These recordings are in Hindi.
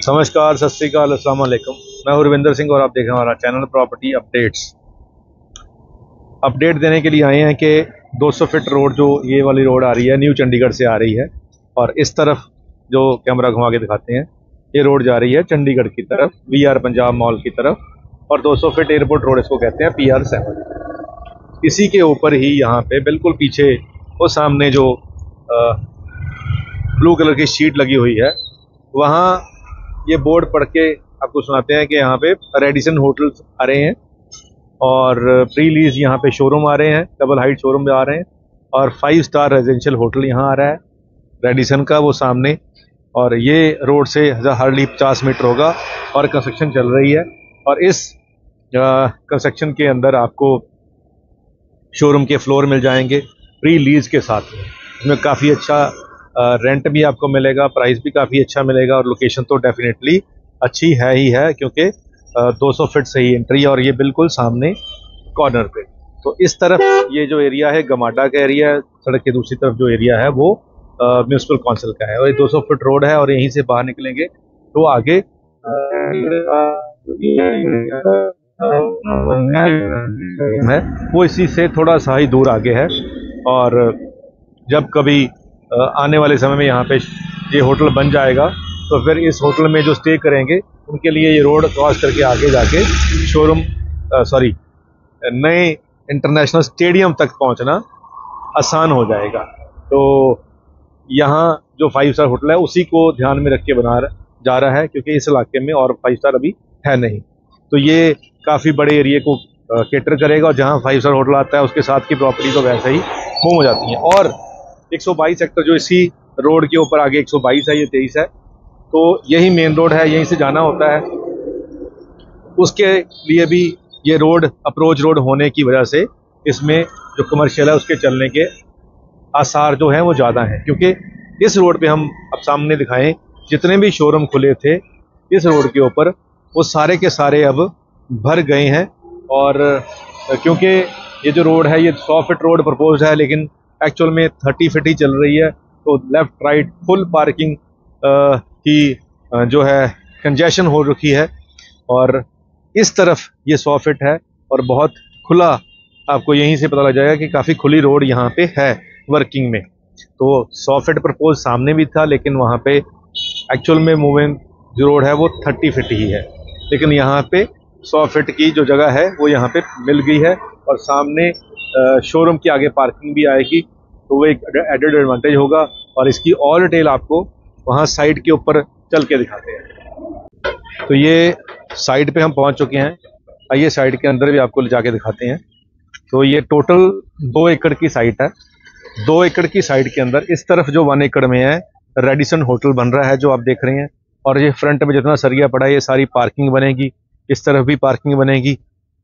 नमस्कार, सत श्री अकाल, अस्सलाम वालेकुम। मैं हूं रविंदर सिंह और आप देख रहे हैं हमारा चैनल प्रॉपर्टी अपडेट्स। अपडेट देने के लिए आए हैं कि 200 फीट रोड जो ये वाली रोड आ रही है न्यू चंडीगढ़ से आ रही है, और इस तरफ जो कैमरा घुमा के दिखाते हैं ये रोड जा रही है चंडीगढ़ की तरफ, VR पंजाब मॉल की तरफ, और 200 फीट एयरपोर्ट रोड इसको कहते हैं, PR7। इसी के ऊपर ही यहाँ पे बिल्कुल पीछे वो सामने जो ब्लू कलर की शीट लगी हुई है, वहाँ ये बोर्ड पढ़ के आपको सुनाते हैं कि यहाँ पे रेडिसन होटल्स आ रहे हैं और प्री लीज यहाँ पे शोरूम आ रहे हैं, डबल हाइट शोरूम आ रहे हैं, और 5 स्टार रेजिडेंशियल होटल यहाँ आ रहा है रेडिसन का वो सामने। और ये रोड से हार्डली 50 मीटर होगा और कंस्ट्रक्शन चल रही है। और इस कंस्ट्रक्शन के अंदर आपको शोरूम के फ्लोर मिल जाएंगे प्री लीज के साथ। इसमें काफ़ी अच्छा रेंट भी आपको मिलेगा, प्राइस भी काफ़ी अच्छा मिलेगा, और लोकेशन तो डेफिनेटली अच्छी है ही है क्योंकि 200 फीट से ही एंट्री है और ये बिल्कुल सामने कॉर्नर पे। तो इस तरफ ये जो एरिया है गमाडा का एरिया है, सड़क के दूसरी तरफ जो एरिया है वो म्यूनिसिपल काउंसिल का है, और ये 200 फीट रोड है। और यहीं से बाहर निकलेंगे तो आगे है वो इसी से थोड़ा सा ही दूर आगे है। और जब कभी आने वाले समय में यहाँ पे ये होटल बन जाएगा तो फिर इस होटल में जो स्टे करेंगे उनके लिए ये रोड क्रॉस करके आगे जाके शोरूम नए इंटरनेशनल स्टेडियम तक पहुँचना आसान हो जाएगा। तो यहाँ जो 5 स्टार होटल है उसी को ध्यान में रख के बना जा रहा है, क्योंकि इस इलाके में और 5 स्टार अभी है नहीं। तो ये काफ़ी बड़े एरिए को केटर करेगा, और जहाँ 5 स्टार होटल आता है उसके साथ की प्रॉपर्टी तो वैसे ही मूव हो जाती हैं। और 122 सेक्टर जो इसी रोड के ऊपर आगे 122 है, ये 23 है, तो यही मेन रोड है, यहीं से जाना होता है। उसके लिए भी ये रोड अप्रोच रोड होने की वजह से इसमें जो कमर्शियल है उसके चलने के आसार जो हैं वो ज़्यादा हैं, क्योंकि इस रोड पे हम अब सामने दिखाएं जितने भी शोरूम खुले थे इस रोड के ऊपर वो सारे के सारे अब भर गए हैं। और क्योंकि ये जो रोड है ये 100 फीट रोड प्रपोज है, लेकिन एक्चुअल में 30 फीट ही चल रही है, तो लेफ्ट राइट फुल पार्किंग की जो है कंजेशन हो रखी है। और इस तरफ ये 100 फीट है और बहुत खुला, आपको यहीं से पता लग जाएगा कि काफ़ी खुली रोड यहाँ पे है वर्किंग में। तो 100 फीट प्रपोज सामने भी था, लेकिन वहाँ पे एक्चुअल में मूविंग जो रोड है वो 30 फीट ही है, लेकिन यहाँ पे 100 फीट की जो जगह है वो यहाँ पे मिल गई है। और सामने शोरूम के आगे पार्किंग भी आएगी, तो वो एक एडेड एडवांटेज होगा। और इसकी और डिटेल आपको वहाँ साइड के ऊपर चल के दिखाते हैं। तो ये साइड पे हम पहुँच चुके हैं, आइए साइड के अंदर भी आपको ले जाके दिखाते हैं। तो ये टोटल 2 एकड़ की साइट है। 2 एकड़ की साइट के अंदर इस तरफ जो 1 एकड़ में है रेडिसन होटल बन रहा है जो आप देख रहे हैं, और ये फ्रंट में जितना सरिया पड़ा है ये सारी पार्किंग बनेगी, इस तरफ भी पार्किंग बनेगी।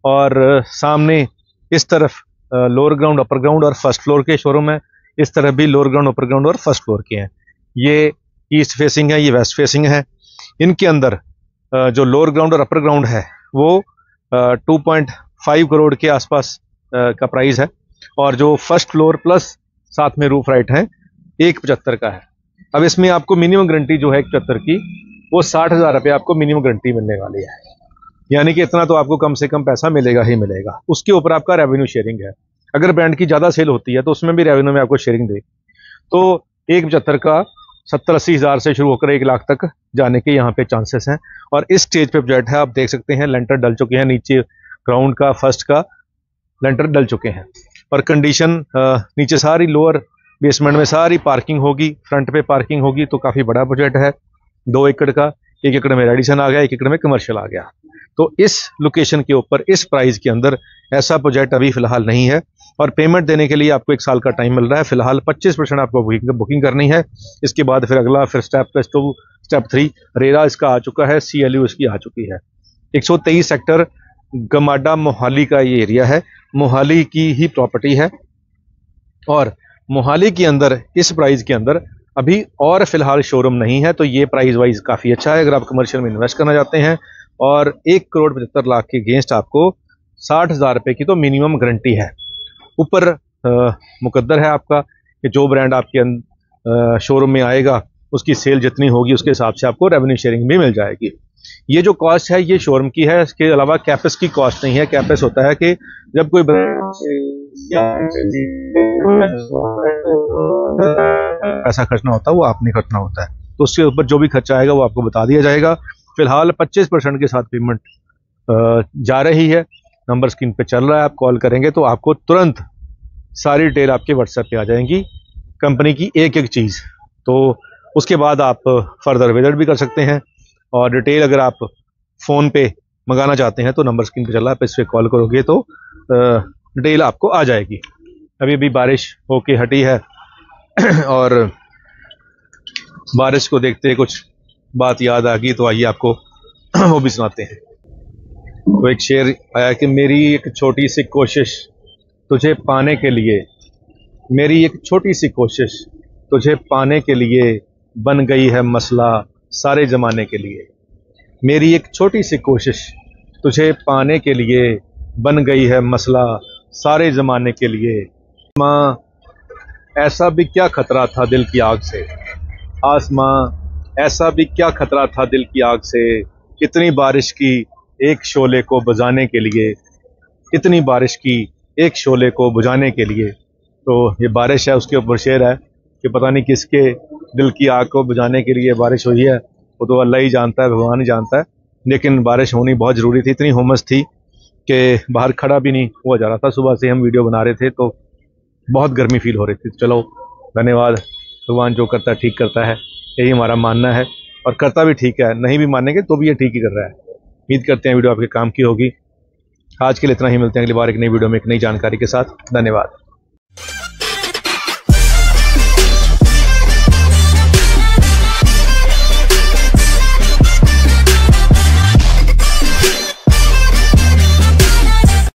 और सामने इस तरफ लोअर ग्राउंड, अपर ग्राउंड और फर्स्ट फ्लोर के शोरूम है, इस तरफ भी लोअर ग्राउंड, अपर ग्राउंड और फर्स्ट फ्लोर के हैं। ये ईस्ट फेसिंग है, ये वेस्ट फेसिंग है। इनके अंदर जो लोअर ग्राउंड और अपर ग्राउंड है वो 2.5 करोड़ के आसपास का प्राइस है, और जो फर्स्ट फ्लोर प्लस साथ में रूफ राइट है 1.75 का है। अब इसमें आपको मिनिमम गारंटी जो है 1.75 की वो 60,000 रुपये आपको मिनिमम गारंटी मिलने वाली है, यानी कि इतना तो आपको कम से कम पैसा मिलेगा ही मिलेगा। उसके ऊपर आपका रेवेन्यू शेयरिंग है, अगर ब्रांड की ज़्यादा सेल होती है तो उसमें भी रेवेन्यू में आपको शेयरिंग दे। तो 1.75 का 70-80 हज़ार से शुरू होकर 1 लाख तक जाने के यहाँ पे चांसेस हैं। और इस स्टेज पे प्रोजेक्ट है, आप देख सकते हैं लेंटर डल चुके हैं, नीचे ग्राउंड का फर्स्ट का लेंटर डल चुके हैं, और कंडीशन नीचे सारी लोअर बेसमेंट में सारी पार्किंग होगी, फ्रंट पे पार्किंग होगी। तो काफ़ी बड़ा प्रोजेक्ट है, 2 एकड़ का, 1 एकड़ में रेडिसन आ गया, 1 एकड़ में कमर्शियल आ गया। तो इस लोकेशन के ऊपर इस प्राइस के अंदर ऐसा प्रोजेक्ट अभी फिलहाल नहीं है, और पेमेंट देने के लिए आपको 1 साल का टाइम मिल रहा है। फिलहाल 25% आपको बुकिंग करनी है, इसके बाद फिर अगला फिर स्टेप 2 स्टेप 3 रेरा इसका आ चुका है, CLU इसकी आ चुकी है। 123 सेक्टर गमाडा मोहाली का ये एरिया है, मोहाली की ही प्रॉपर्टी है, और मोहाली के अंदर इस प्राइस के अंदर अभी और फिलहाल शोरूम नहीं है। तो ये प्राइस वाइज काफ़ी अच्छा है अगर आप कमर्शियल में इन्वेस्ट करना चाहते हैं। और 1,75,00,000 के अगेंस्ट आपको 60,000 रुपये की तो मिनिमम गारंटी है। ऊपर मुकद्दर है आपका कि जो ब्रांड आपके शोरूम में आएगा उसकी सेल जितनी होगी उसके हिसाब से आपको रेवेन्यू शेयरिंग भी मिल जाएगी। ये जो कॉस्ट है ये शोरूम की है, इसके अलावा कैपेस की कॉस्ट नहीं है। कैपेस होता है कि जब कोई पैसा खर्चना होता है वो आपने खर्चना होता है, तो उसके ऊपर जो भी खर्चा आएगा वो आपको बता दिया जाएगा। फिलहाल 25% के साथ पेमेंट जा रही है। नंबर स्क्रीन पे चल रहा है, आप कॉल करेंगे तो आपको तुरंत सारी डिटेल आपके व्हाट्सएप पे आ जाएंगी, कंपनी की एक एक चीज़। तो उसके बाद आप फर्दर विजिट भी कर सकते हैं, और डिटेल अगर आप फ़ोन पे मंगाना चाहते हैं तो नंबर स्क्रीन पे चल रहा है, आप इस पर कॉल करोगे तो डिटेल आपको आ जाएगी। अभी अभी बारिश होके हटी है और बारिश को देखते कुछ बात याद आ गई, तो आइए आपको वो भी सुनाते हैं। तो एक शेर आया कि मेरी एक छोटी सी कोशिश तुझे पाने के लिए, मेरी एक छोटी सी कोशिश तुझे पाने के लिए बन गई है मसला सारे ज़माने के लिए। मेरी एक छोटी सी कोशिश तुझे पाने के लिए बन गई है मसला सारे ज़माने के लिए। माँ ऐसा भी क्या खतरा था दिल की आग से, आसमां ऐसा भी क्या खतरा था दिल की आग से, इतनी बारिश की एक शोले को बुझाने के लिए, इतनी बारिश की एक शोले को बुझाने के लिए। तो ये बारिश है, उसके ऊपर शेर है कि पता नहीं किसके दिल की आग को बुझाने के लिए बारिश हुई है, वो तो अल्लाह ही जानता है, भगवान ही जानता है। लेकिन बारिश होनी बहुत ज़रूरी थी, इतनी हुमस थी कि बाहर खड़ा भी नहीं हुआ जा रहा था। सुबह से हम वीडियो बना रहे थे तो बहुत गर्मी फील हो रही थी। चलो धन्यवाद, भगवान जो करता है ठीक करता है, यही हमारा मानना है, और करता भी ठीक है। नहीं भी मानेंगे तो भी ये ठीक ही कर रहा है। उम्मीद करते हैं वीडियो आपके काम की होगी। आज के लिए इतना ही, मिलते हैं अगली बार एक नई वीडियो में एक नई जानकारी के साथ। धन्यवाद।